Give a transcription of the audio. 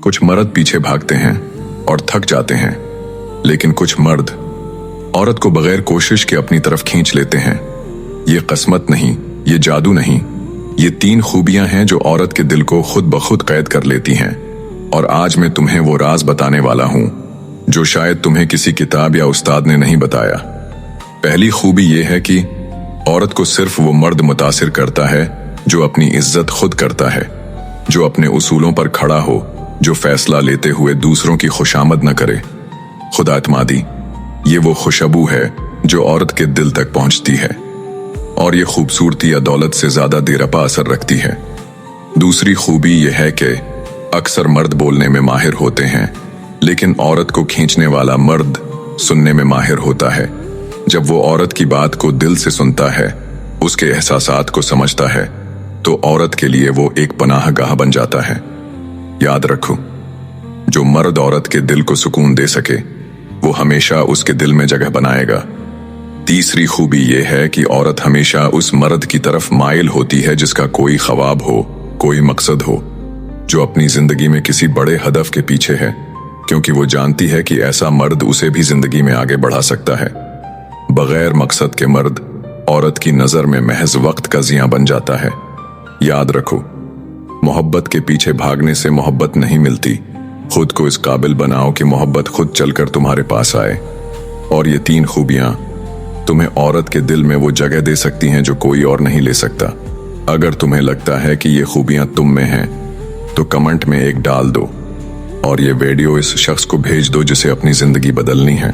कुछ मर्द पीछे भागते हैं और थक जाते हैं, लेकिन कुछ मर्द औरत को बगैर कोशिश के अपनी तरफ खींच लेते हैं। ये किस्मत नहीं, ये जादू नहीं, ये 3 खूबियां हैं जो औरत के दिल को खुद ब खुद कैद कर लेती हैं। और आज मैं तुम्हें वो राज बताने वाला हूं जो शायद तुम्हें किसी किताब या उस्ताद ने नहीं बताया। पहली खूबी ये है कि औरत को सिर्फ वो मर्द मुतासिर करता है जो अपनी इज्जत खुद करता है, जो अपने उसूलों पर खड़ा हो, जो फैसला लेते हुए दूसरों की खुशामद न करे। खुदाएतमादी, ये वो खुशबू है जो औरत के दिल तक पहुंचती है, और ये खूबसूरती या दौलत से ज्यादा देरपा असर रखती है। दूसरी खूबी ये है कि अक्सर मर्द बोलने में माहिर होते हैं, लेकिन औरत को खींचने वाला मर्द सुनने में माहिर होता है। जब वो औरत की बात को दिल से सुनता है, उसके एहसासात को समझता है, तो औरत के लिए वो एक पनाहगाह बन जाता है। याद रखो, जो मर्द औरत के दिल को सुकून दे सके, वो हमेशा उसके दिल में जगह बनाएगा। तीसरी खूबी ये है कि औरत हमेशा उस मर्द की तरफ माइल होती है जिसका कोई ख्वाब हो, कोई मकसद हो, जो अपनी जिंदगी में किसी बड़े हदफ के पीछे है, क्योंकि वो जानती है कि ऐसा मर्द उसे भी जिंदगी में आगे बढ़ा सकता है। बगैर मकसद के मर्द औरत की नजर में महज वक्त का जिया बन जाता है। याद रखो, मोहब्बत के पीछे भागने से मोहब्बत नहीं मिलती। खुद को इस काबिल बनाओ कि मोहब्बत खुद चलकर तुम्हारे पास आए। और ये 3 खूबियां तुम्हें औरत के दिल में वो जगह दे सकती हैं जो कोई और नहीं ले सकता। अगर तुम्हें लगता है कि ये खूबियां तुम में हैं, तो कमेंट में एक डाल दो और ये वीडियो इस शख्स को भेज दो जिसे अपनी जिंदगी बदलनी है।